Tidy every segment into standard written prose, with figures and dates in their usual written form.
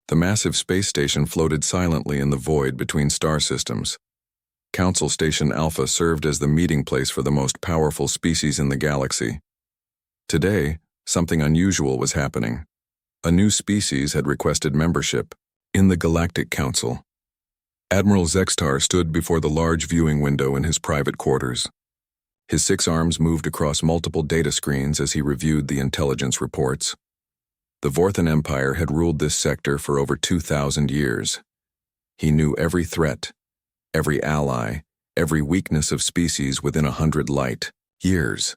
The massive space station floated silently in the void between star systems. Council Station Alpha served as the meeting place for the most powerful species in the galaxy. Today, something unusual was happening. A new species had requested membership in the Galactic Council. Admiral Zextar stood before the large viewing window in his private quarters. His 6 arms moved across multiple data screens as he reviewed the intelligence reports. The Vorthan Empire had ruled this sector for over 2,000 years. He knew every threat, every ally, every weakness of species within 100 light years.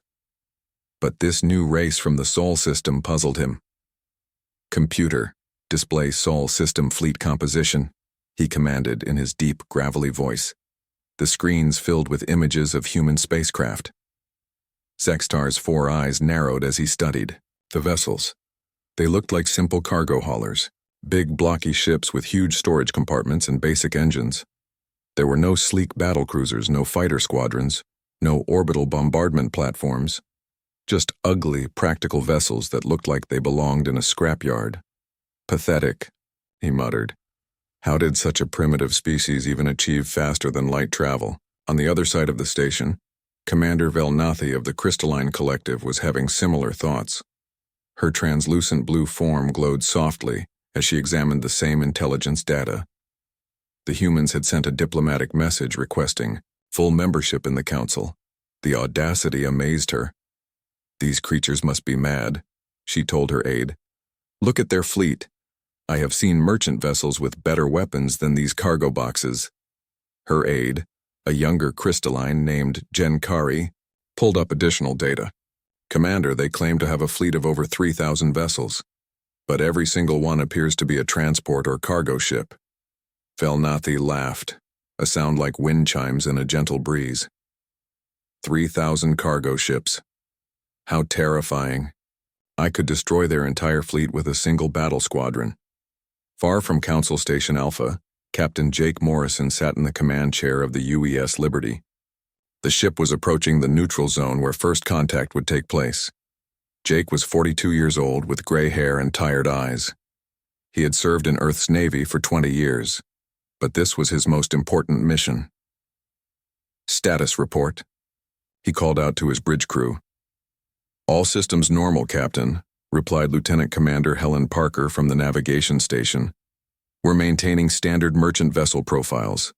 But this new race from the Sol system puzzled him. "Computer, display Sol system fleet composition," he commanded in his deep, gravelly voice. The screens filled with images of human spacecraft. Zextar's 4 eyes narrowed as he studied the vessels. They looked like simple cargo haulers, big blocky ships with huge storage compartments and basic engines. There were no sleek battlecruisers, no fighter squadrons, no orbital bombardment platforms, just ugly, practical vessels that looked like they belonged in a scrapyard. "Pathetic," he muttered. How did such a primitive species even achieve faster-than-light travel? On the other side of the station, Commander Velnathi of the Crystalline Collective was having similar thoughts. Her translucent blue form glowed softly as she examined the same intelligence data. The humans had sent a diplomatic message requesting full membership in the council. The audacity amazed her. "These creatures must be mad," she told her aide. "Look at their fleet. I have seen merchant vessels with better weapons than these cargo boxes." Her aide, a younger crystalline named Genkari, pulled up additional data. "Commander, they claim to have a fleet of over 3,000 vessels, but every single one appears to be a transport or cargo ship." Velnathi laughed, a sound like wind chimes in a gentle breeze. 3,000 cargo ships. How terrifying. I could destroy their entire fleet with a single battle squadron. Far from Council Station Alpha, Captain Jake Morrison sat in the command chair of the UES Liberty. The ship was approaching the neutral zone where first contact would take place. Jake was 42 years old with gray hair and tired eyes. He had served in Earth's Navy for 20 years, but this was his most important mission. "Status report," he called out to his bridge crew. "All systems normal, Captain," replied Lieutenant Commander Helen Parker from the navigation station. "We're maintaining standard merchant vessel profiles.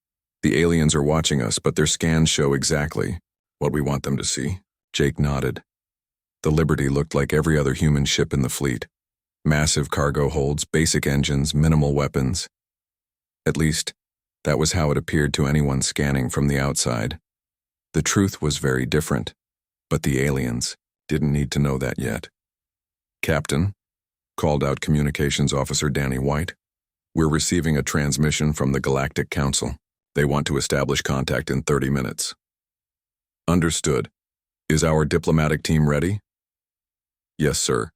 The aliens are watching us, but their scans show exactly what we want them to see." Jake nodded. The Liberty looked like every other human ship in the fleet. Massive cargo holds, basic engines, minimal weapons. At least, that was how it appeared to anyone scanning from the outside. The truth was very different, but the aliens didn't need to know that yet. "Captain," called out Communications Officer Danny White, "we're receiving a transmission from the Galactic Council. They want to establish contact in 30 minutes. "Understood. Is our diplomatic team ready?" "Yes, sir.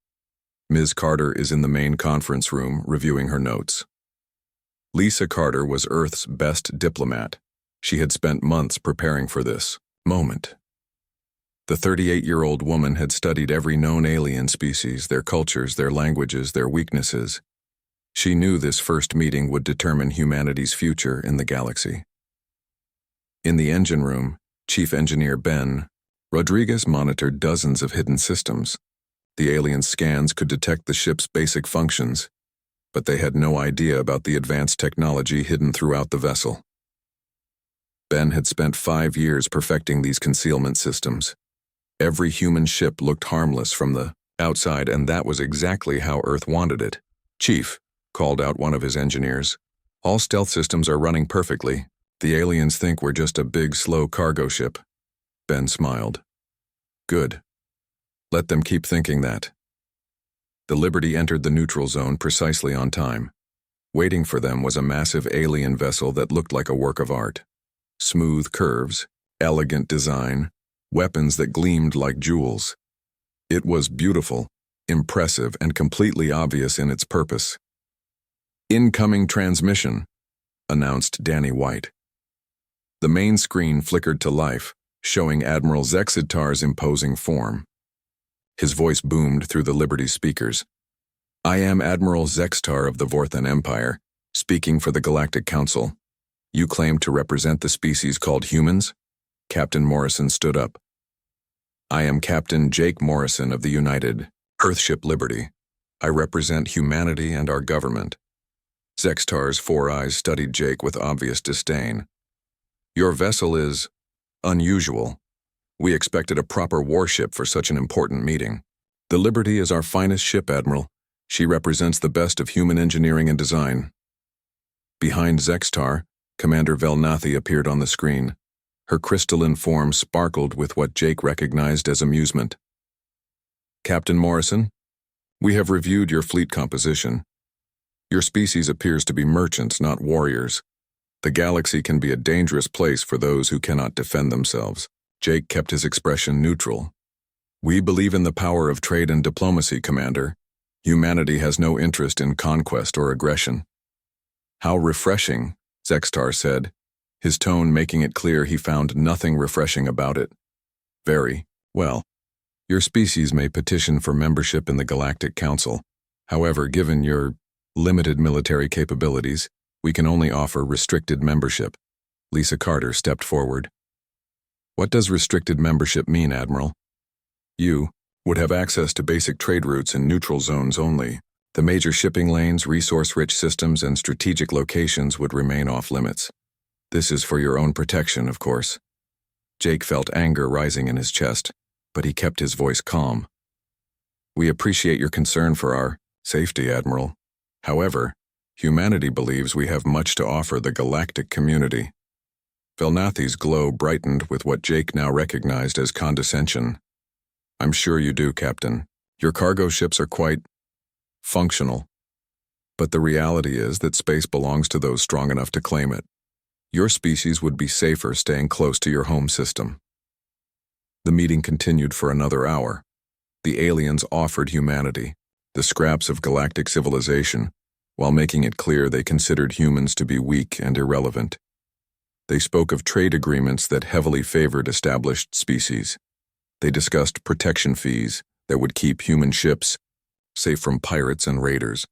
Ms. Carter is in the main conference room reviewing her notes." Lisa Carter was Earth's best diplomat. She had spent months preparing for this moment. The 38-year-old woman had studied every known alien species, their cultures, their languages, their weaknesses. She knew this first meeting would determine humanity's future in the galaxy. In the engine room, Chief Engineer Ben Rodriguez monitored dozens of hidden systems. The alien scans could detect the ship's basic functions, but they had no idea about the advanced technology hidden throughout the vessel. Ben had spent 5 years perfecting these concealment systems. Every human ship looked harmless from the outside, and that was exactly how Earth wanted it. "Chief," called out one of his engineers, "all stealth systems are running perfectly. The aliens think we're just a big, slow cargo ship." Ben smiled. "Good. Let them keep thinking that." The Liberty entered the neutral zone precisely on time. Waiting for them was a massive alien vessel that looked like a work of art. Smooth curves, elegant design, weapons that gleamed like jewels. It was beautiful, impressive, and completely obvious in its purpose. "Incoming transmission," announced Danny White. The main screen flickered to life, showing Admiral Zextar's imposing form. His voice boomed through the Liberty speakers. I am Admiral Zextar of the Vorthan Empire, speaking for the Galactic Council. You claim to represent the species called humans? Captain Morrison stood up. I am Captain Jake Morrison of the United Earthship Liberty. I represent humanity and our government. Zextar's four eyes studied Jake with obvious disdain. Your vessel is unusual. We expected a proper warship for such an important meeting. The Liberty is our finest ship, Admiral. She represents the best of human engineering and design. Behind Zextar, Commander Velnathi appeared on the screen. Her crystalline form sparkled with what Jake recognized as amusement. Captain Morrison, we have reviewed your fleet composition. Your species appears to be merchants, not warriors. The galaxy can be a dangerous place for those who cannot defend themselves. Jake kept his expression neutral. We believe in the power of trade and diplomacy, Commander. Humanity has no interest in conquest or aggression. How refreshing, Zextar said, his tone making it clear he found nothing refreshing about it. Very well. Your species may petition for membership in the Galactic Council. However, given your limited military capabilities, we can only offer restricted membership. Lisa Carter stepped forward. What does restricted membership mean, Admiral? You would have access to basic trade routes in neutral zones only. The major shipping lanes, resource-rich systems, and strategic locations would remain off-limits. This is for your own protection, of course. Jake felt anger rising in his chest, but he kept his voice calm. We appreciate your concern for our safety, Admiral. However, humanity believes we have much to offer the galactic community. Velnathi's glow brightened with what Jake now recognized as condescension. I'm sure you do, Captain. Your cargo ships are quite functional. But the reality is that space belongs to those strong enough to claim it. Your species would be safer staying close to your home system. The meeting continued for another hour. The aliens offered humanity the scraps of galactic civilization, while making it clear they considered humans to be weak and irrelevant. They spoke of trade agreements that heavily favored established species. They discussed protection fees that would keep human ships safe from pirates and raiders.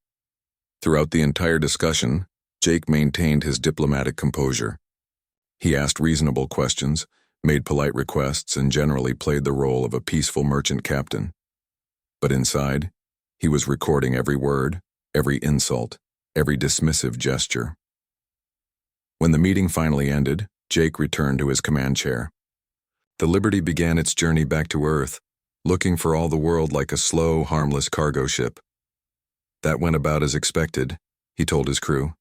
Throughout the entire discussion, Jake maintained his diplomatic composure. He asked reasonable questions, made polite requests, and generally played the role of a peaceful merchant captain. But inside, he was recording every word, every insult, every dismissive gesture. When the meeting finally ended, Jake returned to his command chair. The Liberty began its journey back to Earth, looking for all the world like a slow, harmless cargo ship. That went about as expected, he told his crew.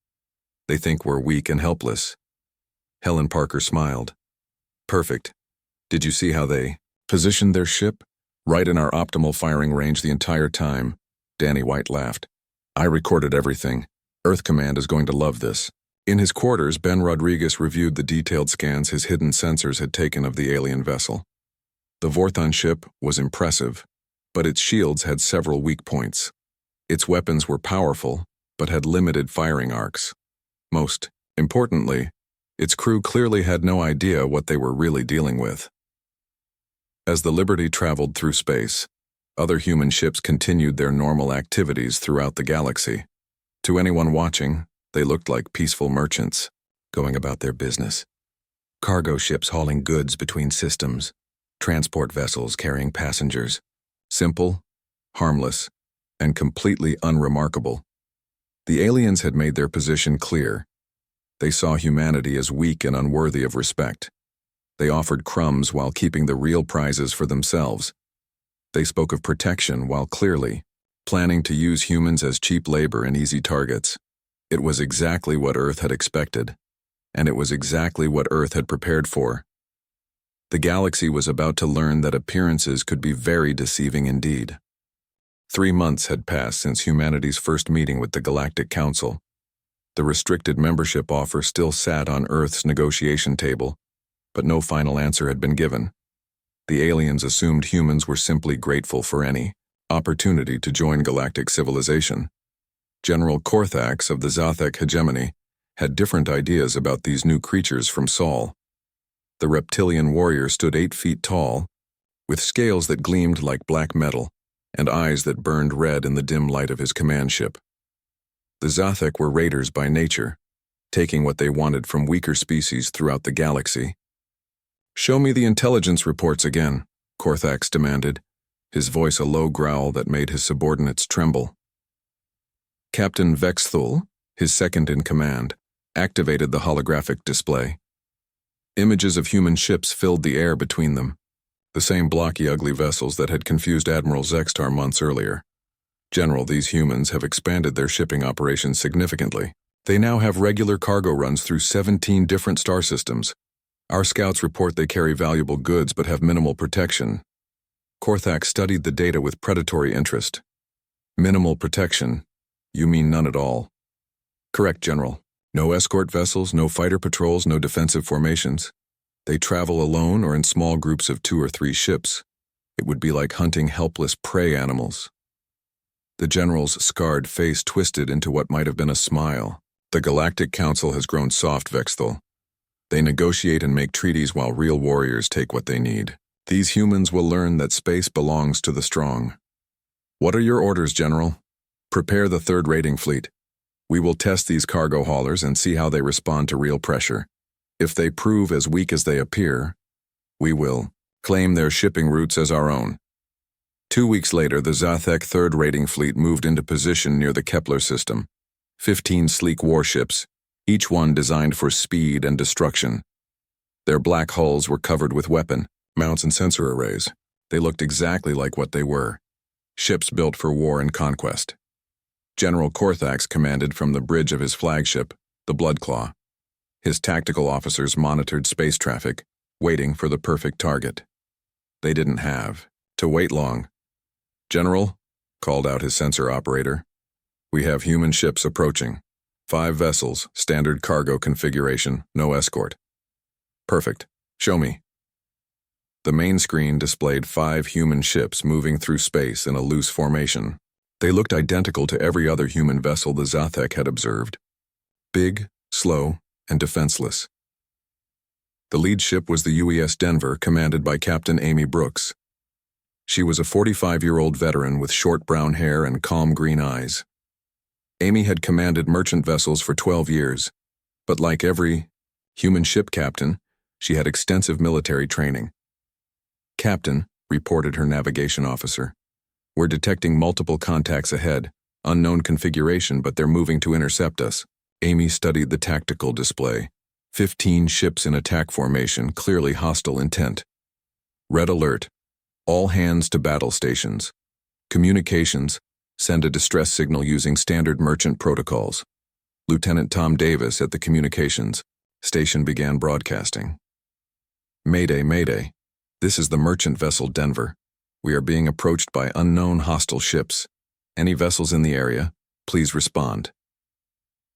They think we're weak and helpless. Helen Parker smiled. Perfect. Did you see how they positioned their ship? Right in our optimal firing range the entire time. Danny White laughed. I recorded everything. Earth Command is going to love this. In his quarters, Ben Rodriguez reviewed the detailed scans his hidden sensors had taken of the alien vessel. The Vorthon ship was impressive, but its shields had several weak points. Its weapons were powerful, but had limited firing arcs. Most importantly, its crew clearly had no idea what they were really dealing with. As the Liberty traveled through space, other human ships continued their normal activities throughout the galaxy. To anyone watching, they looked like peaceful merchants, going about their business. Cargo ships hauling goods between systems, transport vessels carrying passengers. Simple, harmless, and completely unremarkable. The aliens had made their position clear. They saw humanity as weak and unworthy of respect. They offered crumbs while keeping the real prizes for themselves. They spoke of protection while clearly planning to use humans as cheap labor and easy targets. It was exactly what Earth had expected, and it was exactly what Earth had prepared for. The galaxy was about to learn that appearances could be very deceiving indeed. 3 months had passed since humanity's first meeting with the Galactic Council. The restricted membership offer still sat on Earth's negotiation table, but no final answer had been given. The aliens assumed humans were simply grateful for any opportunity to join galactic civilization. General Korthax of the Zathek hegemony had different ideas about these new creatures from Sol. The reptilian warrior stood 8 feet tall, with scales that gleamed like black metal. and eyes that burned red in the dim light of his command ship. The Zathek were raiders by nature, taking what they wanted from weaker species throughout the galaxy. "Show me the intelligence reports again," Korthax demanded, his voice a low growl that made his subordinates tremble. Captain Vexthul, his second-in-command, activated the holographic display. Images of human ships filled the air between them, the same blocky, ugly vessels that had confused Admiral Zextar months earlier. "General, these humans have expanded their shipping operations significantly. They now have regular cargo runs through 17 different star systems. Our scouts report they carry valuable goods but have minimal protection." Korthax studied the data with predatory interest. "Minimal protection? You mean none at all?" "Correct, General. No escort vessels, no fighter patrols, no defensive formations. They travel alone or in small groups of 2 or 3 ships. It would be like hunting helpless prey animals." The General's scarred face twisted into what might have been a smile. "The Galactic Council has grown soft, Vexthul. They negotiate and make treaties while real warriors take what they need. These humans will learn that space belongs to the strong." "What are your orders, General?" "Prepare the 3rd raiding fleet. We will test these cargo haulers and see how they respond to real pressure. If they prove as weak as they appear, we will claim their shipping routes as our own." 2 weeks later, the Zathek 3rd raiding fleet moved into position near the Kepler system. 15 sleek warships, each one designed for speed and destruction. Their black hulls were covered with weapon mounts and sensor arrays. They looked exactly like what they were: ships built for war and conquest. General Korthax commanded from the bridge of his flagship, the Bloodclaw. His tactical officers monitored space traffic, waiting for the perfect target. They didn't have to wait long. "General," called out his sensor operator, "we have human ships approaching. 5 vessels, standard cargo configuration, no escort." "Perfect. Show me." The main screen displayed 5 human ships moving through space in a loose formation. They looked identical to every other human vessel the Zathek had observed. Big, slow, and defenseless. The lead ship was the UES Denver, commanded by Captain Amy Brooks. She was a 45-year-old veteran with short brown hair and calm green eyes. Amy had commanded merchant vessels for 12 years, but like every human ship captain, she had extensive military training. "Captain," reported her navigation officer, "we're detecting multiple contacts ahead, unknown configuration, but they're moving to intercept us." Amy studied the tactical display. 15 ships in attack formation, clearly hostile intent. "Red alert. All hands to battle stations. Communications, send a distress signal using standard merchant protocols." Lieutenant Tom Davis at the communications station began broadcasting. "Mayday, Mayday. This is the merchant vessel Denver. We are being approached by unknown hostile ships. Any vessels in the area, please respond."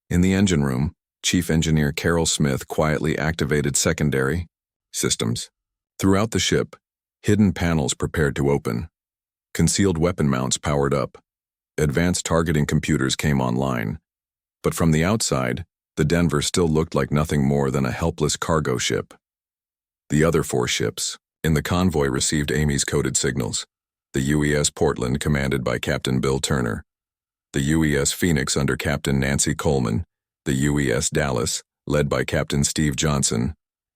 In the engine room, Chief Engineer Carol Smith quietly activated secondary systems. Throughout the ship, hidden panels prepared to open. Concealed weapon mounts powered up. Advanced targeting computers came online. But from the outside, the Denver still looked like nothing more than a helpless cargo ship. The other 4 ships in the convoy received Amy's coded signals. The UES Portland, commanded by Captain Bill Turner. The UES Phoenix under Captain Nancy Coleman. The UES Dallas, led by Captain Steve Johnson.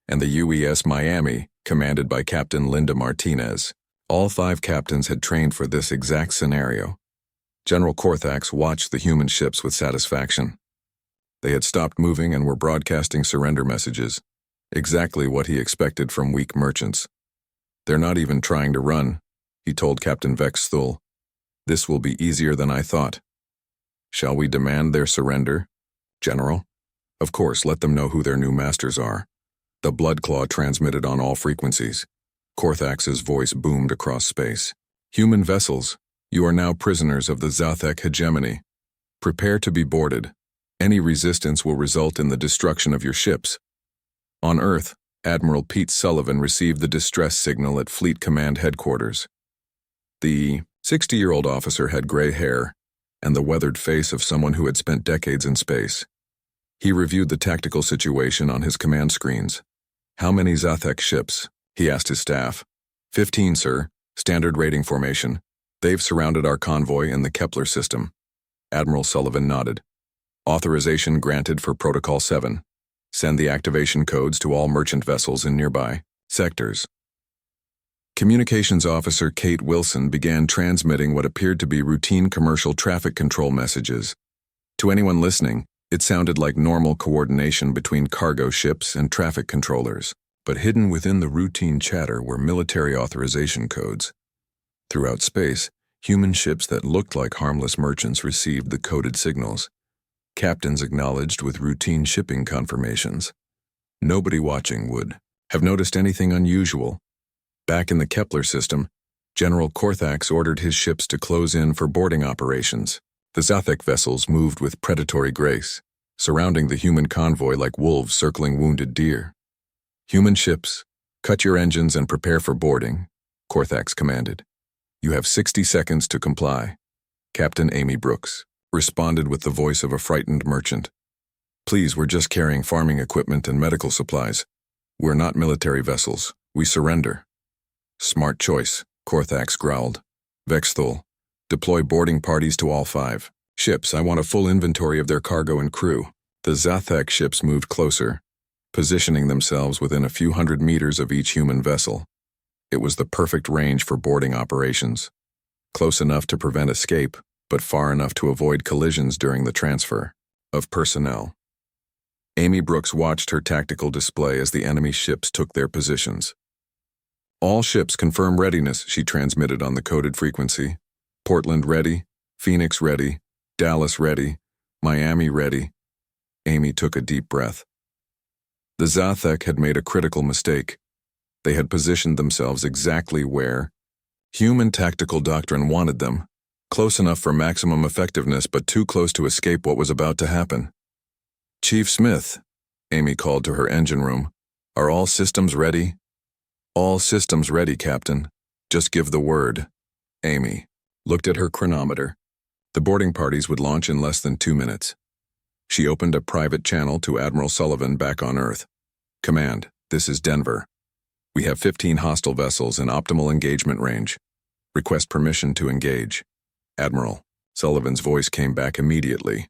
And the UES Miami, commanded by Captain Linda Martinez. All 5 captains had trained for this exact scenario. General Korthax watched the human ships with satisfaction. They had stopped moving and were broadcasting surrender messages, exactly what he expected from weak merchants. "They're not even trying to run," he told Captain Vexthul. "This will be easier than I thought." "Shall we demand their surrender, General?" "Of course, let them know who their new masters are." The Bloodclaw transmitted on all frequencies. Korthax's voice boomed across space. "Human vessels, you are now prisoners of the Zathek hegemony. Prepare to be boarded. Any resistance will result in the destruction of your ships." On Earth, Admiral Pete Sullivan received the distress signal at Fleet Command Headquarters. The 60-year-old officer had gray hair and the weathered face of someone who had spent decades in space. He reviewed the tactical situation on his command screens. "How many Zathek ships?" he asked his staff. 15, sir. Standard raiding formation. They've surrounded our convoy in the Kepler system. Admiral Sullivan nodded. Authorization granted for Protocol 7. Send the activation codes to all merchant vessels in nearby sectors. Communications Officer Kate Wilson began transmitting what appeared to be routine commercial traffic control messages. To anyone listening, it sounded like normal coordination between cargo ships and traffic controllers, but hidden within the routine chatter were military authorization codes. Throughout space, human ships that looked like harmless merchants received the coded signals. Captains acknowledged with routine shipping confirmations. Nobody watching would have noticed anything unusual. Back in the Kepler system, General Korthax ordered his ships to close in for boarding operations. The Zathek vessels moved with predatory grace, surrounding the human convoy like wolves circling wounded deer. Human ships, cut your engines and prepare for boarding, Korthax commanded. You have 60 seconds to comply. Captain Amy Brooks responded with the voice of a frightened merchant. Please, we're just carrying farming equipment and medical supplies. We're not military vessels. We surrender. Smart choice, Korthax growled. Vexthul, deploy boarding parties to all 5 ships. I want a full inventory of their cargo and crew. The Zathek ships moved closer, positioning themselves within a few hundred meters of each human vessel. It was the perfect range for boarding operations. Close enough to prevent escape, but far enough to avoid collisions during the transfer of personnel. Amy Brooks watched her tactical display as the enemy ships took their positions. All ships confirm readiness, she transmitted on the coded frequency. Portland ready, Phoenix ready, Dallas ready, Miami ready. Amy took a deep breath. The Zathek had made a critical mistake. They had positioned themselves exactly where human tactical doctrine wanted them, close enough for maximum effectiveness but too close to escape what was about to happen. Chief Smith, Amy called to her engine room, are all systems ready? All systems ready, Captain. Just give the word. Amy looked at her chronometer. The boarding parties would launch in less than 2 minutes. She opened a private channel to Admiral Sullivan back on Earth. Command, this is Denver. We have 15 hostile vessels in optimal engagement range. Request permission to engage. Admiral, Sullivan's voice came back immediately.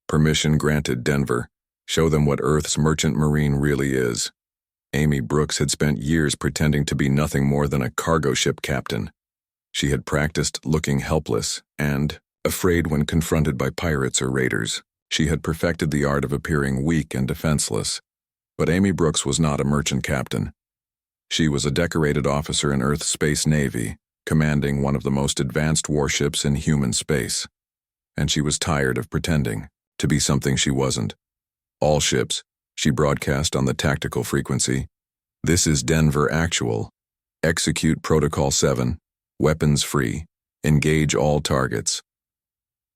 Permission granted, Denver. Show them what Earth's merchant marine really is. Amy Brooks had spent years pretending to be nothing more than a cargo ship captain. She had practiced looking helpless and afraid when confronted by pirates or raiders. She had perfected the art of appearing weak and defenseless. But Amy Brooks was not a merchant captain. She was a decorated officer in Earth's Space Navy, commanding one of the most advanced warships in human space. And she was tired of pretending to be something she wasn't. All ships, she broadcast on the tactical frequency. This is Denver Actual. Execute Protocol 7. Weapons free. Engage all targets.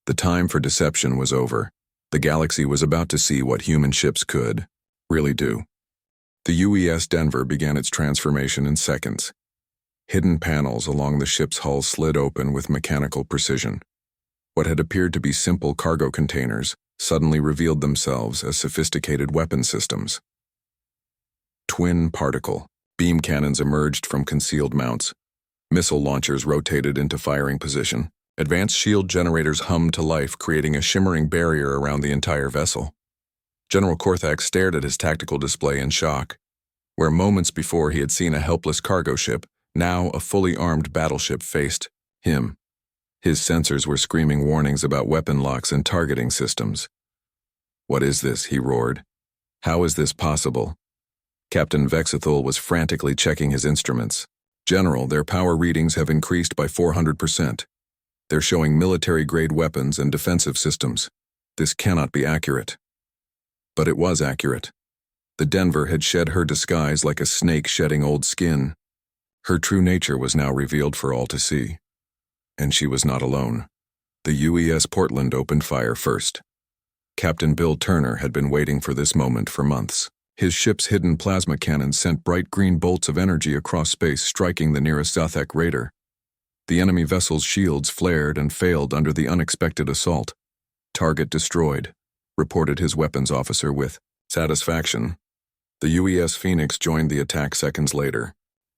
The time for deception was over. The galaxy was about to see what human ships could really do. The UES Denver began its transformation in seconds. Hidden panels along the ship's hull slid open with mechanical precision. What had appeared to be simple cargo containers suddenly revealed themselves as sophisticated weapon systems. Twin particle beam cannons emerged from concealed mounts. Missile launchers rotated into firing position. Advanced shield generators hummed to life, creating a shimmering barrier around the entire vessel. General Korthax stared at his tactical display in shock. Where moments before he had seen a helpless cargo ship, now a fully armed battleship faced him. His sensors were screaming warnings about weapon locks and targeting systems. What is this? He roared. How is this possible? Captain Vexithul was frantically checking his instruments. General, their power readings have increased by 400%. They're showing military-grade weapons and defensive systems. This cannot be accurate. But it was accurate. The Denver had shed her disguise like a snake shedding old skin. Her true nature was now revealed for all to see. And she was not alone. The UES Portland opened fire first. Captain Bill Turner had been waiting for this moment for months. His ship's hidden plasma cannons sent bright green bolts of energy across space, striking the nearest Zathek raider. The enemy vessel's shields flared and failed under the unexpected assault. Target destroyed, reported his weapons officer with satisfaction. The UES Phoenix joined the attack seconds later.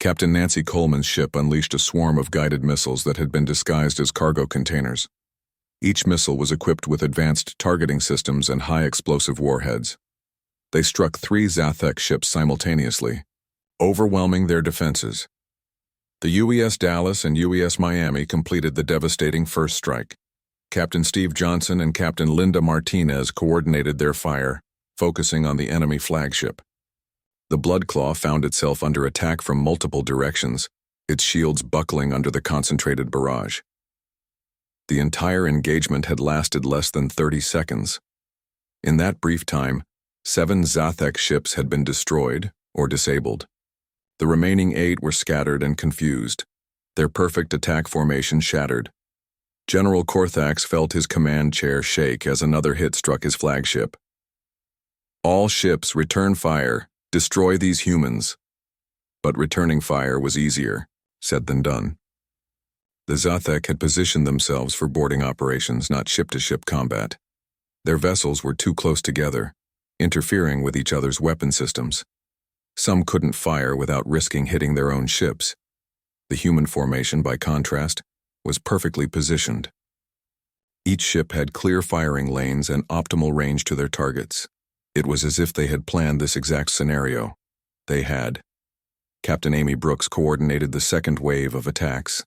Captain Nancy Coleman's ship unleashed a swarm of guided missiles that had been disguised as cargo containers. Each missile was equipped with advanced targeting systems and high-explosive warheads. They struck 3 Zathek ships simultaneously, overwhelming their defenses. The UES Dallas and UES Miami completed the devastating first strike. Captain Steve Johnson and Captain Linda Martinez coordinated their fire, focusing on the enemy flagship. The Bloodclaw found itself under attack from multiple directions, its shields buckling under the concentrated barrage. The entire engagement had lasted less than 30 seconds. In that brief time, 7 Zathek ships had been destroyed or disabled. The remaining 8 were scattered and confused, their perfect attack formation shattered. General Korthax felt his command chair shake as another hit struck his flagship. All ships return fire, destroy these humans. But returning fire was easier said than done. The Zathek had positioned themselves for boarding operations, not ship-to-ship combat. Their vessels were too close together, interfering with each other's weapon systems. Some couldn't fire without risking hitting their own ships. The human formation, by contrast, was perfectly positioned. Each ship had clear firing lanes and optimal range to their targets. It was as if they had planned this exact scenario. They had. Captain Amy Brooks coordinated the second wave of attacks.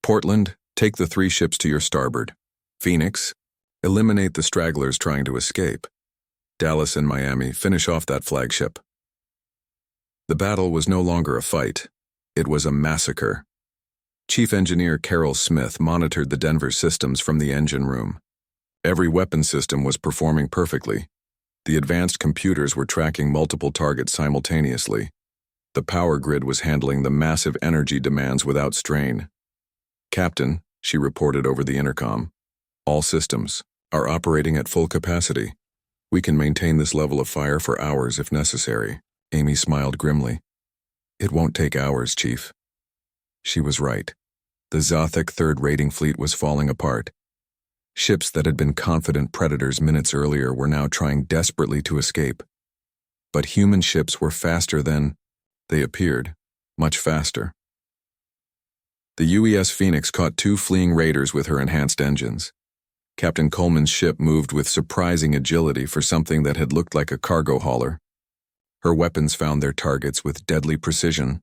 Portland, take the 3 ships to your starboard. Phoenix, eliminate the stragglers trying to escape. Dallas and Miami, finish off that flagship. The battle was no longer a fight. It was a massacre. Chief Engineer Carol Smith monitored the Denver systems from the engine room. Every weapon system was performing perfectly. The advanced computers were tracking multiple targets simultaneously. The power grid was handling the massive energy demands without strain. Captain, she reported over the intercom, all systems are operating at full capacity. We can maintain this level of fire for hours if necessary. Amy smiled grimly. It won't take hours, Chief. She was right. The Zathek third rating fleet was falling apart. Ships that had been confident predators minutes earlier were now trying desperately to escape. But human ships were faster than they appeared, much faster. The UES Phoenix caught 2 fleeing raiders with her enhanced engines. Captain Coleman's ship moved with surprising agility for something that had looked like a cargo hauler. Her weapons found their targets with deadly precision.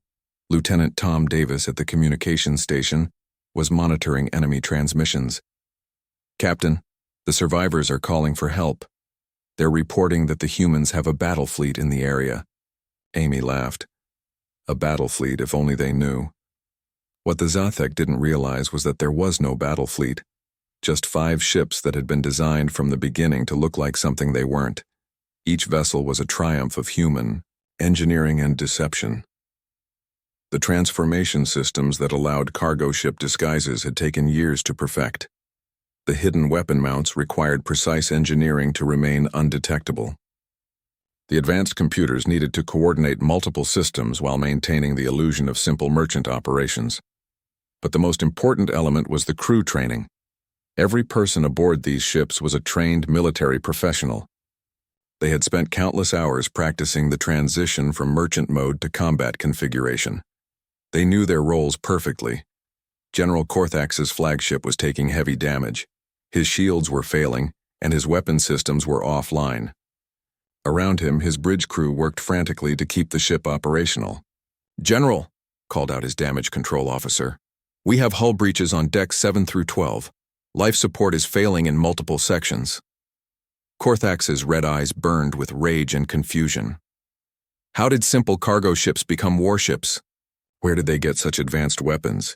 Lieutenant Tom Davis at the communications station was monitoring enemy transmissions. Captain, the survivors are calling for help. They're reporting that the humans have a battle fleet in the area. Amy laughed. A battle fleet, if only they knew. What the Zathek didn't realize was that there was no battle fleet. Just 5 ships that had been designed from the beginning to look like something they weren't. Each vessel was a triumph of human engineering and deception. The transformation systems that allowed cargo ship disguises had taken years to perfect. The hidden weapon mounts required precise engineering to remain undetectable. The advanced computers needed to coordinate multiple systems while maintaining the illusion of simple merchant operations. But the most important element was the crew training. Every person aboard these ships was a trained military professional. They had spent countless hours practicing the transition from merchant mode to combat configuration. They knew their roles perfectly. General Korthax's flagship was taking heavy damage. His shields were failing, and his weapon systems were offline. Around him, his bridge crew worked frantically to keep the ship operational. "General," called out his damage control officer, "we have hull breaches on decks 7 through 12. Life support is failing in multiple sections." Korthax's red eyes burned with rage and confusion. How did simple cargo ships become warships? Where did they get such advanced weapons?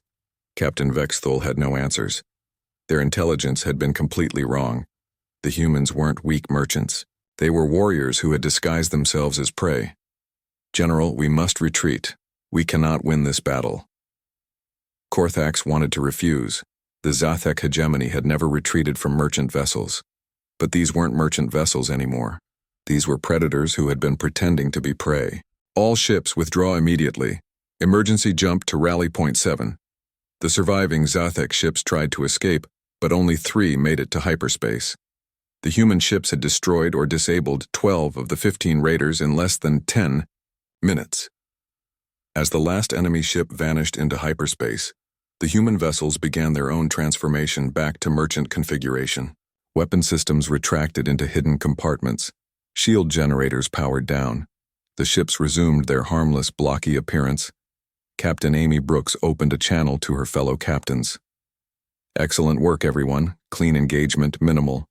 Captain Vexthul had no answers. Their intelligence had been completely wrong. The humans weren't weak merchants. They were warriors who had disguised themselves as prey. "General, we must retreat. We cannot win this battle." Korthax wanted to refuse. The Zathek hegemony had never retreated from merchant vessels. But these weren't merchant vessels anymore. These were predators who had been pretending to be prey. "All ships withdraw immediately. Emergency jump to rally point 7. The surviving Zathek ships tried to escape, but only 3 made it to hyperspace. The human ships had destroyed or disabled 12 of the 15 raiders in less than 10 minutes. As the last enemy ship vanished into hyperspace, the human vessels began their own transformation back to merchant configuration. Weapon systems retracted into hidden compartments. Shield generators powered down. The ships resumed their harmless, blocky appearance. Captain Amy Brooks opened a channel to her fellow captains. "Excellent work, everyone. Clean engagement, minimal.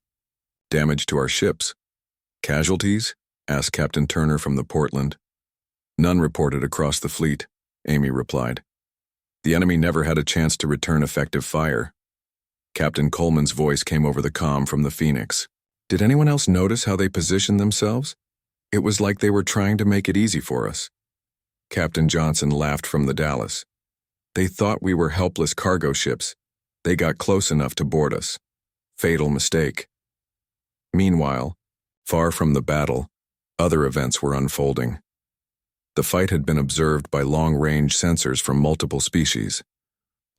Damage to our ships. Casualties?" asked Captain Turner from the Portland. "None reported across the fleet," Amy replied. "The enemy never had a chance to return effective fire." Captain Coleman's voice came over the comm from the Phoenix. "Did anyone else notice how they positioned themselves? It was like they were trying to make it easy for us." Captain Johnson laughed from the Dallas. "They thought we were helpless cargo ships. They got close enough to board us. Fatal mistake." Meanwhile, far from the battle, other events were unfolding. The fight had been observed by long-range sensors from multiple species.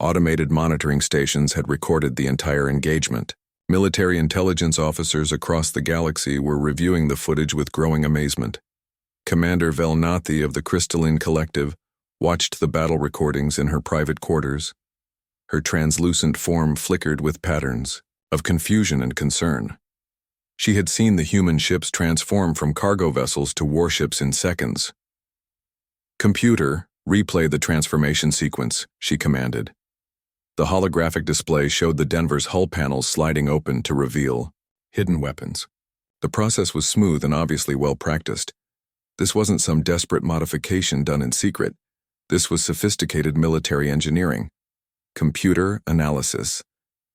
Automated monitoring stations had recorded the entire engagement. Military intelligence officers across the galaxy were reviewing the footage with growing amazement. Commander Velnathi of the Crystalline Collective watched the battle recordings in her private quarters. Her translucent form flickered with patterns of confusion and concern. She had seen the human ships transform from cargo vessels to warships in seconds. "Computer, replay the transformation sequence," she commanded. The holographic display showed the Denver's hull panels sliding open to reveal hidden weapons. The process was smooth and obviously well practiced. This wasn't some desperate modification done in secret. This was sophisticated military engineering. Computer analysis.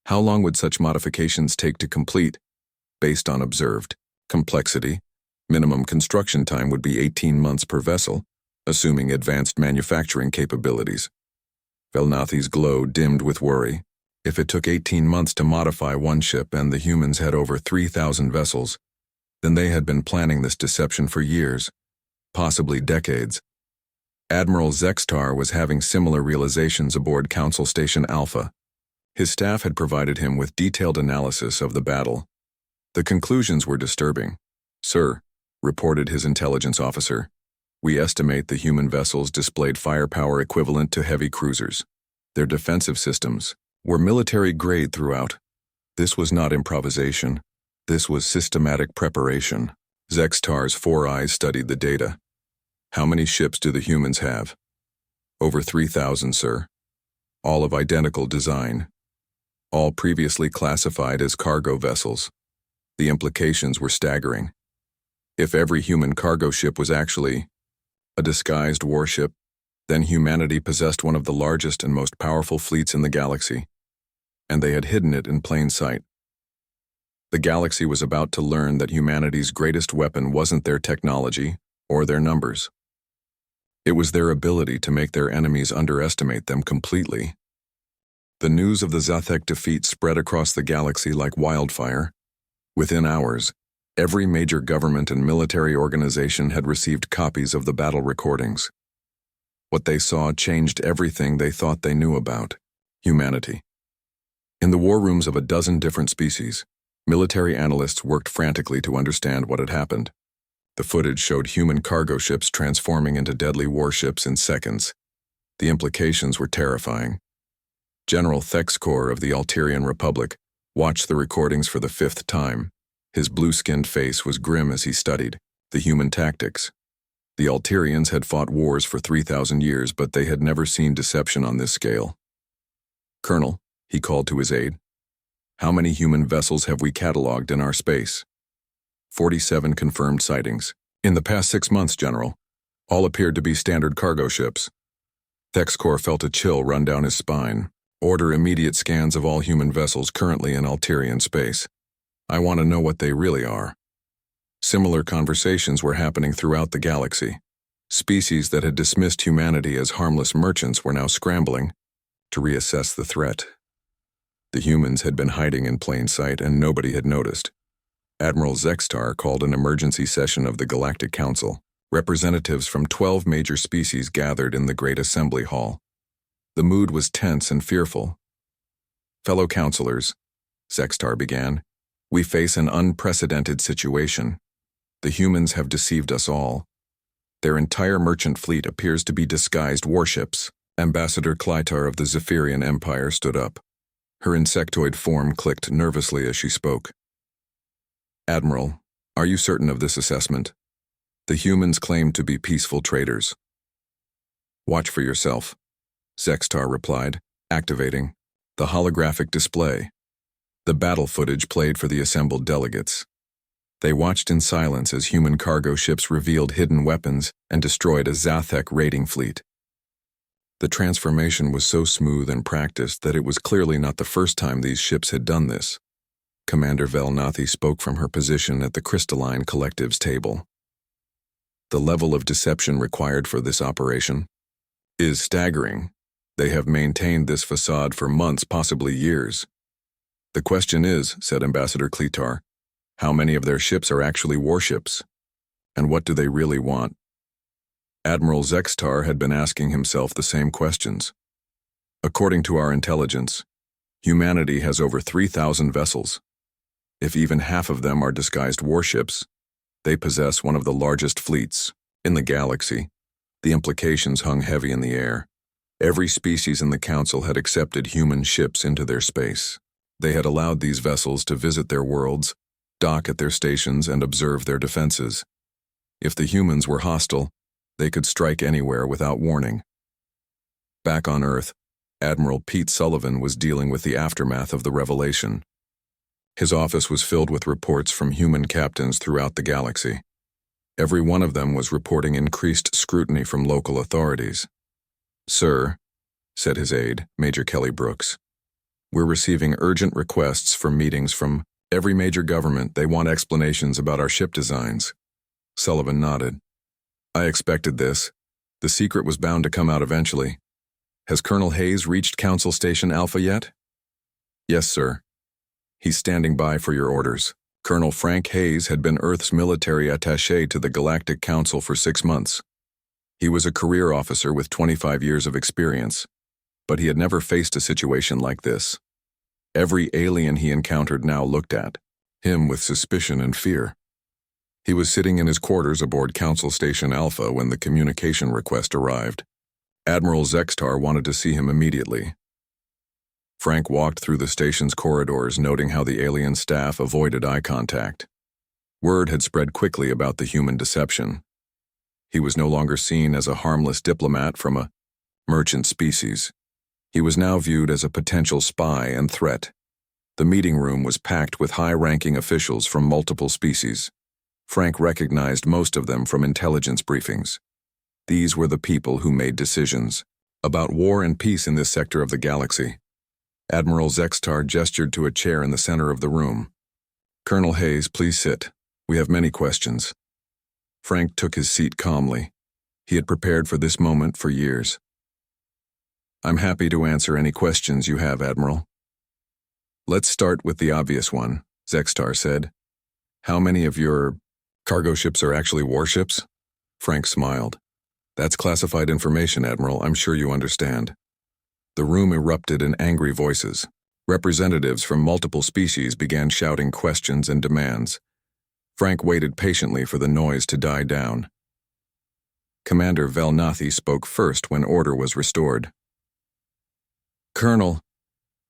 How long would such modifications take to complete? Based on observed complexity, minimum construction time would be 18 months per vessel, assuming advanced manufacturing capabilities. Velnathi's glow dimmed with worry. If it took 18 months to modify one ship and the humans had over 3,000 vessels, then they had been planning this deception for years, possibly decades. Admiral Zextar was having similar realizations aboard Council Station Alpha. His staff had provided him with detailed analysis of the battle. The conclusions were disturbing. "Sir," reported his intelligence officer, "we estimate the human vessels displayed firepower equivalent to heavy cruisers. Their defensive systems were military-grade throughout. This was not improvisation. This was systematic preparation." Zextar's 4 eyes studied the data. "How many ships do the humans have?" "Over 3,000, sir. All of identical design. All previously classified as cargo vessels." The implications were staggering. If every human cargo ship was actually a disguised warship, then humanity possessed one of the largest and most powerful fleets in the galaxy, and they had hidden it in plain sight. The galaxy was about to learn that humanity's greatest weapon wasn't their technology or their numbers. It was their ability to make their enemies underestimate them completely. The news of the Zathek defeat spread across the galaxy like wildfire. Within hours, every major government and military organization had received copies of the battle recordings. What they saw changed everything they thought they knew about humanity. In the war rooms of a dozen different species, military analysts worked frantically to understand what had happened. The footage showed human cargo ships transforming into deadly warships in seconds. The implications were terrifying. General Thexkor of the Alterian Republic watched the recordings for the 5th time. His blue-skinned face was grim as he studied the human tactics. The Alterians had fought wars for 3,000 years, but they had never seen deception on this scale. "Colonel," he called to his aide, "how many human vessels have we cataloged in our space?" 47 confirmed sightings. "In the past 6 months, General. All appeared to be standard cargo ships." Thexkor felt a chill run down his spine. "Order immediate scans of all human vessels currently in Alterian space. I want to know what they really are." Similar conversations were happening throughout the galaxy. Species that had dismissed humanity as harmless merchants were now scrambling to reassess the threat. The humans had been hiding in plain sight and nobody had noticed. Admiral Zextar called an emergency session of the Galactic Council. Representatives from 12 major species gathered in the Great Assembly Hall. The mood was tense and fearful. "Fellow counselors," Zextar began, "we face an unprecedented situation. The humans have deceived us all. Their entire merchant fleet appears to be disguised warships. Ambassador Klytar of the Zephyrian Empire stood up. Her insectoid form clicked nervously as she spoke. Admiral, are you certain of this assessment? The humans claim to be peaceful traders. Watch for yourself, Zextar replied, activating the holographic display. The battle footage played for the assembled delegates. They watched in silence as human cargo ships revealed hidden weapons and destroyed a Zathek raiding fleet. The transformation was so smooth and practiced that it was clearly not the first time these ships had done this. Commander Velnathi spoke from her position at the Crystalline Collective's table. The level of deception required for this operation is staggering. They have maintained this facade for months, possibly years. The question is, said Ambassador Klytar, how many of their ships are actually warships? And what do they really want? Admiral Zextar had been asking himself the same questions. According to our intelligence, humanity has over 3,000 vessels. If even half of them are disguised warships, they possess one of the largest fleets in the galaxy. The implications hung heavy in the air. Every species in the Council had accepted human ships into their space. They had allowed these vessels to visit their worlds, dock at their stations, and observe their defenses. If the humans were hostile, they could strike anywhere without warning. Back on Earth, Admiral Pete Sullivan was dealing with the aftermath of the revelation. His office was filled with reports from human captains throughout the galaxy. Every one of them was reporting increased scrutiny from local authorities. "Sir," said his aide, Major Kelly Brooks, "we're receiving urgent requests for meetings from every major government. They want explanations about our ship designs." Sullivan nodded. "I expected this. The secret was bound to come out eventually. Has Colonel Hayes reached Council Station Alpha yet?" "Yes, sir. He's standing by for your orders." Colonel Frank Hayes had been Earth's military attaché to the Galactic Council for 6 months. He was a career officer with 25 years of experience, but he had never faced a situation like this. Every alien he encountered now looked at him with suspicion and fear. He was sitting in his quarters aboard Council Station Alpha when the communication request arrived. Admiral Zextar wanted to see him immediately. Frank walked through the station's corridors, noting how the alien staff avoided eye contact. Word had spread quickly about the human deception. He was no longer seen as a harmless diplomat from a merchant species. He was now viewed as a potential spy and threat. The meeting room was packed with high-ranking officials from multiple species. Frank recognized most of them from intelligence briefings. These were the people who made decisions about war and peace in this sector of the galaxy. Admiral Zextar gestured to a chair in the center of the room. "Colonel Hayes, please sit. We have many questions." Frank took his seat calmly. He had prepared for this moment for years. "I'm happy to answer any questions you have, Admiral." "Let's start with the obvious one," Zextar said. "How many of your cargo ships are actually warships?" Frank smiled. "That's classified information, Admiral. I'm sure you understand." The room erupted in angry voices. Representatives from multiple species began shouting questions and demands. Frank waited patiently for the noise to die down. Commander Velnathi spoke first when order was restored. "Colonel,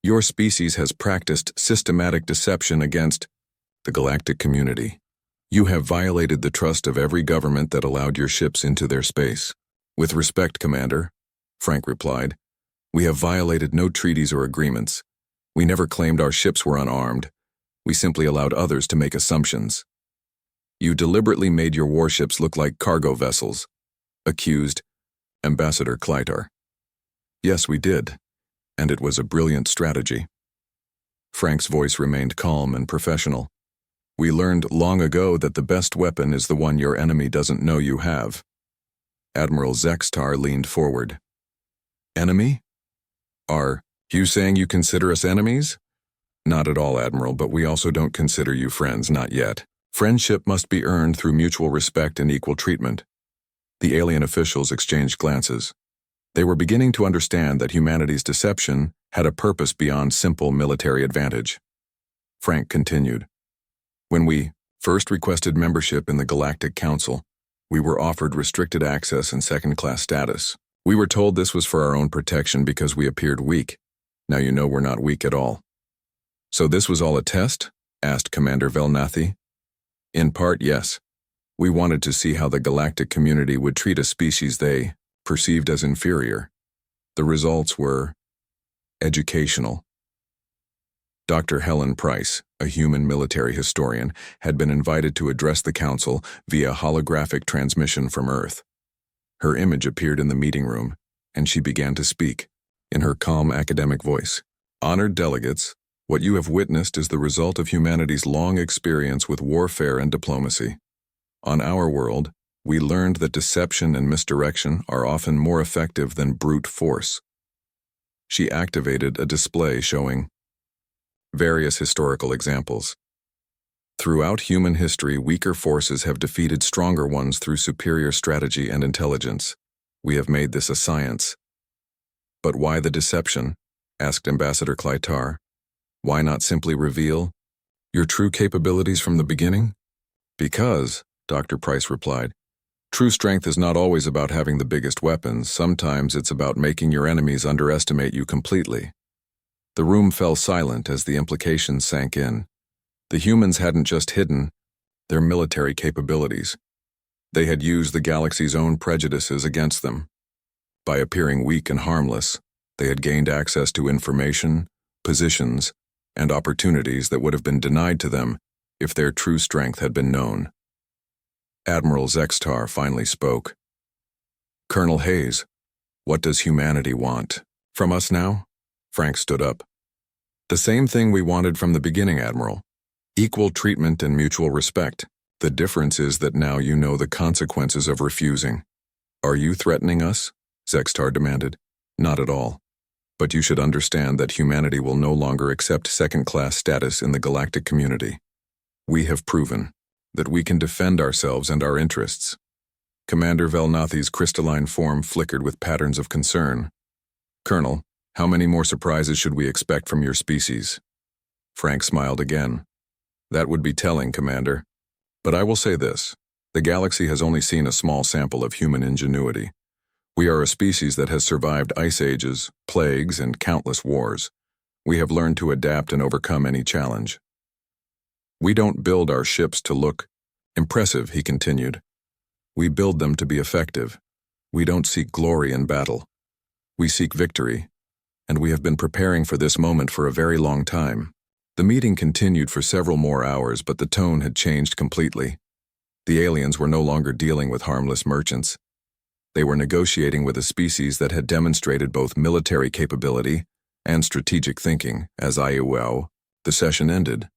your species has practiced systematic deception against the galactic community. You have violated the trust of every government that allowed your ships into their space." "With respect, Commander," Frank replied, "we have violated no treaties or agreements. We never claimed our ships were unarmed. We simply allowed others to make assumptions." "You deliberately made your warships look like cargo vessels," accused Ambassador Klytar. "Yes, we did, and it was a brilliant strategy." Frank's voice remained calm and professional. "We learned long ago that the best weapon is the one your enemy doesn't know you have." Admiral Zextar leaned forward. "Enemy? Are you saying you consider us enemies?" "Not at all, Admiral, but we also don't consider you friends, not yet. Friendship must be earned through mutual respect and equal treatment." The alien officials exchanged glances. They were beginning to understand that humanity's deception had a purpose beyond simple military advantage. Frank continued. "When we first requested membership in the Galactic Council, We were offered restricted access and second-class status. We were told this was for our own protection because we appeared weak. Now you know we're not weak at all. So this was all a test? Asked Commander Velnathi. In part, yes. We wanted to see how the galactic community would treat a species they perceived as inferior. The results were educational. Dr. Helen Price, a human military historian, had been invited to address the council via holographic transmission from Earth. Her image appeared in the meeting room, and she began to speak, in her calm academic voice. Honored delegates, what you have witnessed is the result of humanity's long experience with warfare and diplomacy. On our world, we learned that deception and misdirection are often more effective than brute force. She activated a display showing various historical examples. Throughout human history, weaker forces have defeated stronger ones through superior strategy and intelligence. We have made this a science. But why the deception? Asked Ambassador Clytar. Why not simply reveal your true capabilities from the beginning? Because, Dr. Price replied, true strength is not always about having the biggest weapons. Sometimes it's about making your enemies underestimate you completely. The room fell silent as the implications sank in. The humans hadn't just hidden their military capabilities. They had used the galaxy's own prejudices against them. By appearing weak and harmless, they had gained access to information, positions, and opportunities that would have been denied to them if their true strength had been known. Admiral Zextar finally spoke. Colonel Hayes, what does humanity want from us now? Frank stood up. The same thing we wanted from the beginning, Admiral. Equal treatment and mutual respect. The difference is that now you know the consequences of refusing. Are you threatening us? Zextar demanded. Not at all. But you should understand that humanity will no longer accept second-class status in the galactic community. We have proven that we can defend ourselves and our interests. Commander Velnathi's crystalline form flickered with patterns of concern. Colonel, how many more surprises should we expect from your species? Frank smiled again. That would be telling, Commander. But I will say this. The galaxy has only seen a small sample of human ingenuity. We are a species that has survived ice ages, plagues, and countless wars. We have learned to adapt and overcome any challenge. We don't build our ships to look impressive, he continued. We build them to be effective. We don't seek glory in battle. We seek victory. And we have been preparing for this moment for a very long time. The meeting continued for several more hours, but the tone had changed completely. The aliens were no longer dealing with harmless merchants. They were negotiating with a species that had demonstrated both military capability and strategic thinking. As the session ended,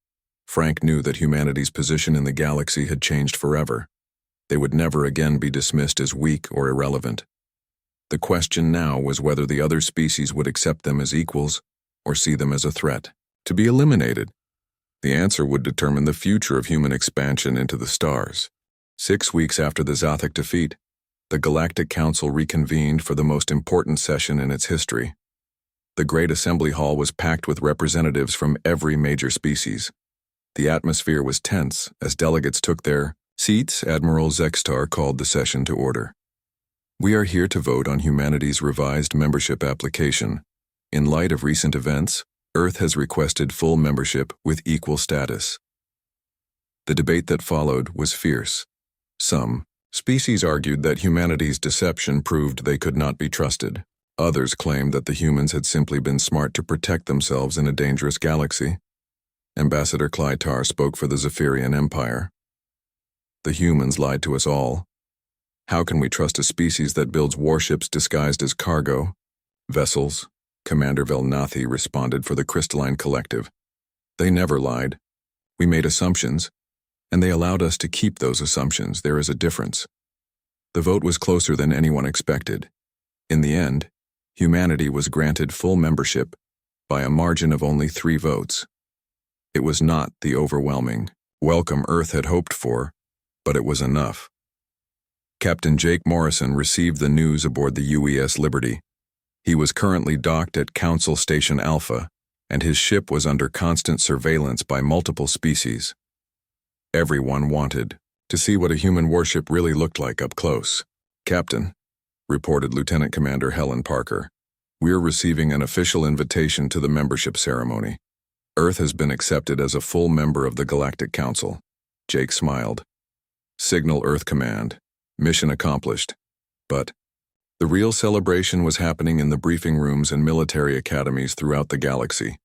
Frank knew that humanity's position in the galaxy had changed forever. They would never again be dismissed as weak or irrelevant. The question now was whether the other species would accept them as equals or see them as a threat, to be eliminated. The answer would determine the future of human expansion into the stars. 6 weeks after the Zathak defeat, the Galactic Council reconvened for the most important session in its history. The Great Assembly Hall was packed with representatives from every major species. The atmosphere was tense as delegates took their seats. Admiral Zextar called the session to order. We are here to vote on humanity's revised membership application. In light of recent events, Earth has requested full membership with equal status. The debate that followed was fierce. Some species argued that humanity's deception proved they could not be trusted. Others claimed that the humans had simply been smart to protect themselves in a dangerous galaxy. Ambassador Clytar spoke for the Zephyrian Empire. The humans lied to us all. How can we trust a species that builds warships disguised as cargo? Vessels, Commander Velnathi responded for the Crystalline Collective. They never lied. We made assumptions, and they allowed us to keep those assumptions. There is a difference. The vote was closer than anyone expected. In the end, humanity was granted full membership by a margin of only 3 votes. It was not the overwhelming welcome Earth had hoped for, but it was enough. Captain Jake Morrison received the news aboard the UES Liberty. He was currently docked at Council Station Alpha, and his ship was under constant surveillance by multiple species. Everyone wanted to see what a human warship really looked like up close. Captain, reported Lieutenant Commander Helen Parker, we're receiving an official invitation to the membership ceremony. Earth has been accepted as a full member of the Galactic Council. Jake smiled. Signal Earth Command. Mission accomplished. But the real celebration was happening in the briefing rooms and military academies throughout the galaxy.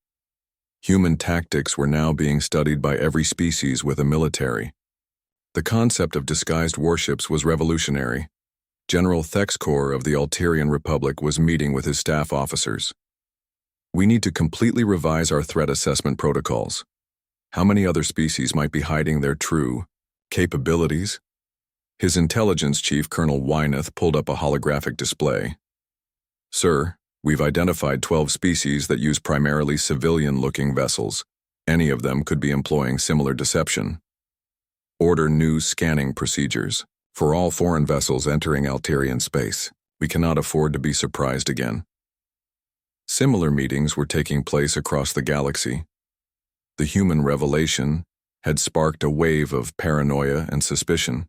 Human tactics were now being studied by every species with a military. The concept of disguised warships was revolutionary. General Thexcor of the Alterian Republic was meeting with his staff officers. We need to completely revise our threat assessment protocols. How many other species might be hiding their true capabilities? His intelligence chief, Colonel Wyneth, pulled up a holographic display. Sir, we've identified 12 species that use primarily civilian-looking vessels. Any of them could be employing similar deception. Order new scanning procedures. For all foreign vessels entering Alterian space, we cannot afford to be surprised again. Similar meetings were taking place across the galaxy. The human revelation had sparked a wave of paranoia and suspicion.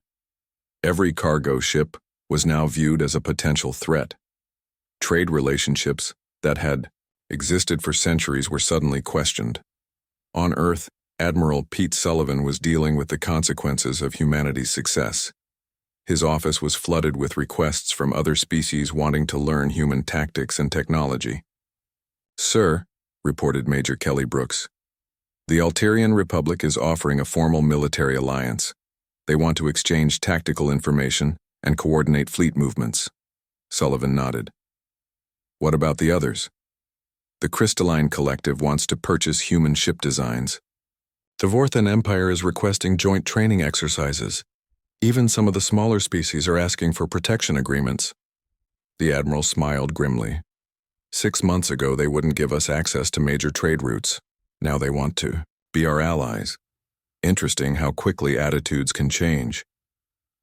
Every cargo ship was now viewed as a potential threat. Trade relationships that had existed for centuries were suddenly questioned. On Earth, Admiral Pete Sullivan was dealing with the consequences of humanity's success. His office was flooded with requests from other species wanting to learn human tactics and technology. Sir, reported Major Kelly Brooks, the Alterian Republic is offering a formal military alliance. They want to exchange tactical information and coordinate fleet movements. Sullivan nodded. What about the others? The Crystalline Collective wants to purchase human ship designs. The Vorthan Empire is requesting joint training exercises. Even some of the smaller species are asking for protection agreements. The Admiral smiled grimly. 6 months ago, they wouldn't give us access to major trade routes. Now they want to be our allies. Interesting how quickly attitudes can change.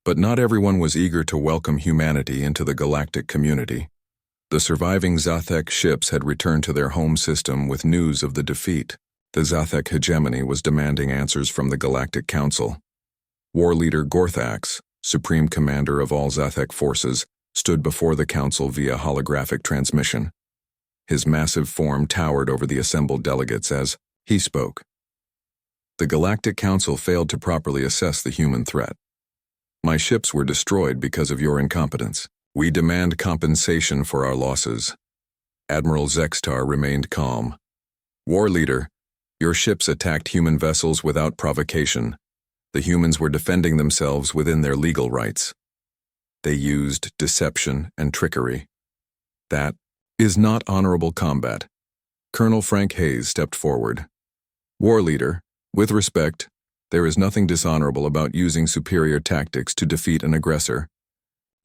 But not everyone was eager to welcome humanity into the galactic community. The surviving Zathek ships had returned to their home system with news of the defeat. The Zathek hegemony was demanding answers from the Galactic Council. War leader Gorthax, supreme commander of all Zathek forces, stood before the council via holographic transmission. His massive form towered over the assembled delegates as he spoke. The Galactic Council failed to properly assess the human threat. My ships were destroyed because of your incompetence. We demand compensation for our losses. Admiral Zextar remained calm. War leader, your ships attacked human vessels without provocation. The humans were defending themselves within their legal rights. They used deception and trickery. That is not honorable combat. Colonel Frank Hayes stepped forward. War leader, with respect, there is nothing dishonorable about using superior tactics to defeat an aggressor.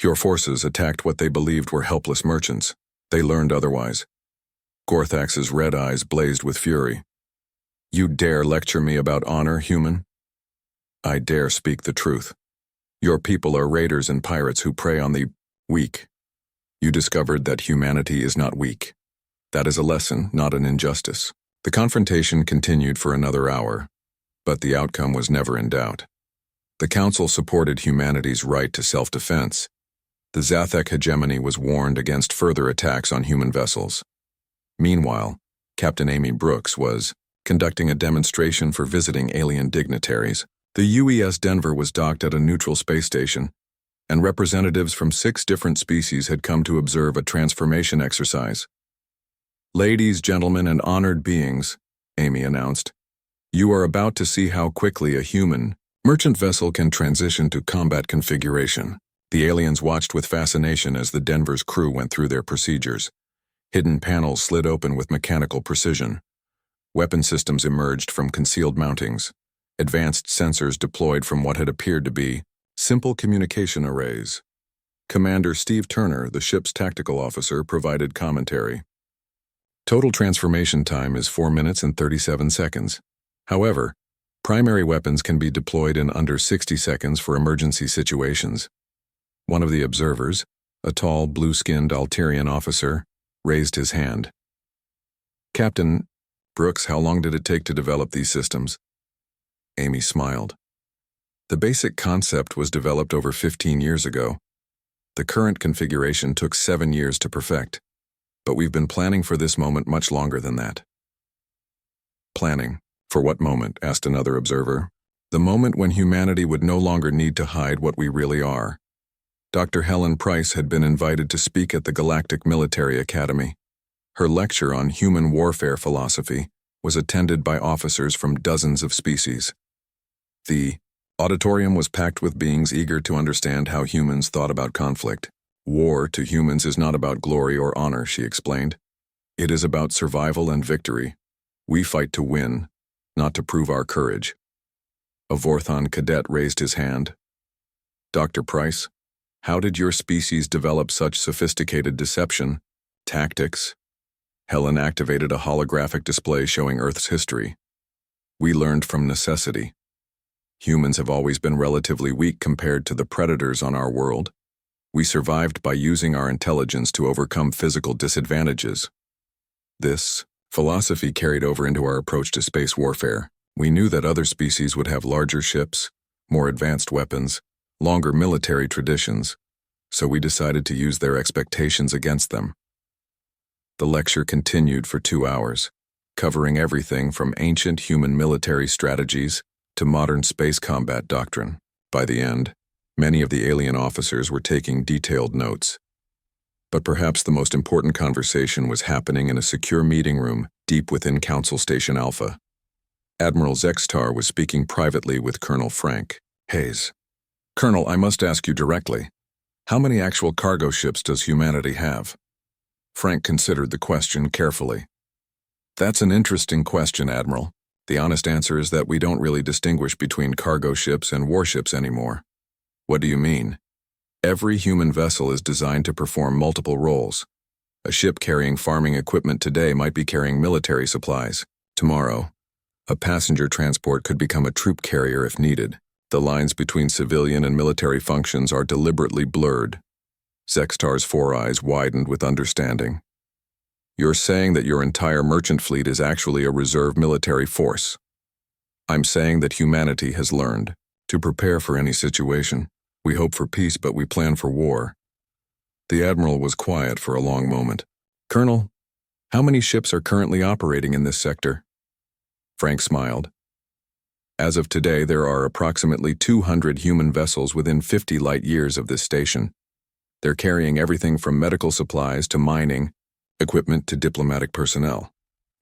Your forces attacked what they believed were helpless merchants. They learned otherwise. Gorthax's red eyes blazed with fury. You dare lecture me about honor, human? I dare speak the truth. Your people are raiders and pirates who prey on the weak. You discovered that humanity is not weak. That is a lesson, not an injustice. The confrontation continued for another hour, but the outcome was never in doubt. The Council supported humanity's right to self-defense. The Zathek hegemony was warned against further attacks on human vessels. Meanwhile, Captain Amy Brooks was conducting a demonstration for visiting alien dignitaries. The UES Denver was docked at a neutral space station, and representatives from 6 different species had come to observe a transformation exercise. Ladies, gentlemen, and honored beings, Amy announced, you are about to see how quickly a human merchant vessel can transition to combat configuration. The aliens watched with fascination as the Denver's crew went through their procedures. Hidden panels slid open with mechanical precision. Weapon systems emerged from concealed mountings. Advanced sensors deployed from what had appeared to be simple communication arrays. Commander Steve Turner, the ship's tactical officer, provided commentary. Total transformation time is 4 minutes and 37 seconds. However, primary weapons can be deployed in under 60 seconds for emergency situations. One of the observers, a tall, blue-skinned Alterian officer, raised his hand. Captain Brooks, how long did it take to develop these systems? Amy smiled. The basic concept was developed over 15 years ago. The current configuration took 7 years to perfect, but we've been planning for this moment much longer than that. Planning? For what moment? Asked another observer. The moment when humanity would no longer need to hide what we really are. Dr. Helen Price had been invited to speak at the Galactic Military Academy. Her lecture on human warfare philosophy was attended by officers from dozens of species. The auditorium was packed with beings eager to understand how humans thought about conflict. War to humans is not about glory or honor, she explained. It is about survival and victory. We fight to win, not to prove our courage. A Vorthon cadet raised his hand. Dr. Price, how did your species develop such sophisticated deception, tactics? Helen activated a holographic display showing Earth's history. We learned from necessity. Humans have always been relatively weak compared to the predators on our world. We survived by using our intelligence to overcome physical disadvantages. This philosophy carried over into our approach to space warfare. We knew that other species would have larger ships, more advanced weapons, longer military traditions, so we decided to use their expectations against them. The lecture continued for 2 hours, covering everything from ancient human military strategies to modern space combat doctrine. By the end, many of the alien officers were taking detailed notes. But perhaps the most important conversation was happening in a secure meeting room deep within Council Station Alpha. Admiral Zextar was speaking privately with Colonel Frank Hayes. Colonel, I must ask you directly, how many actual cargo ships does humanity have? Frank considered the question carefully. That's an interesting question, Admiral. The honest answer is that we don't really distinguish between cargo ships and warships anymore. What do you mean? Every human vessel is designed to perform multiple roles. A ship carrying farming equipment today might be carrying military supplies. Tomorrow, a passenger transport could become a troop carrier if needed. The lines between civilian and military functions are deliberately blurred. Zextar's four eyes widened with understanding. You're saying that your entire merchant fleet is actually a reserve military force. I'm saying that humanity has learned to prepare for any situation. We hope for peace, but we plan for war. The Admiral was quiet for a long moment. Colonel, how many ships are currently operating in this sector? Frank smiled. As of today, there are approximately 200 human vessels within 50 light years of this station. They're carrying everything from medical supplies to mining, equipment to diplomatic personnel.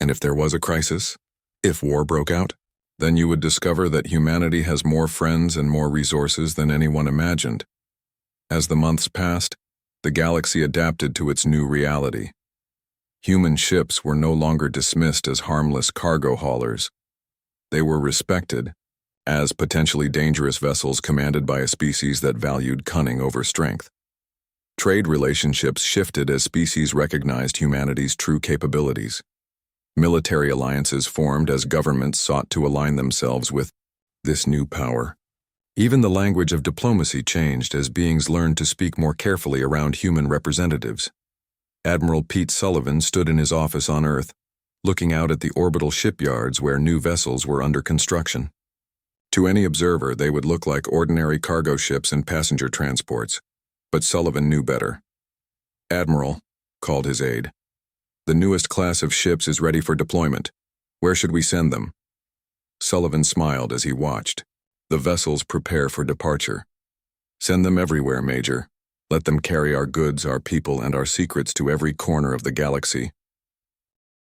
And if there was a crisis, if war broke out, then you would discover that humanity has more friends and more resources than anyone imagined. As the months passed, the galaxy adapted to its new reality. Human ships were no longer dismissed as harmless cargo haulers. They were respected as potentially dangerous vessels commanded by a species that valued cunning over strength. Trade relationships shifted as species recognized humanity's true capabilities. Military alliances formed as governments sought to align themselves with this new power. Even the language of diplomacy changed as beings learned to speak more carefully around human representatives. Admiral Pete Sullivan stood in his office on Earth, looking out at the orbital shipyards where new vessels were under construction. To any observer, they would look like ordinary cargo ships and passenger transports, but Sullivan knew better. Admiral, called his aide, the newest class of ships is ready for deployment. Where should we send them? Sullivan smiled as he watched. The vessels prepare for departure. Send them everywhere, Major. Let them carry our goods, our people, and our secrets to every corner of the galaxy.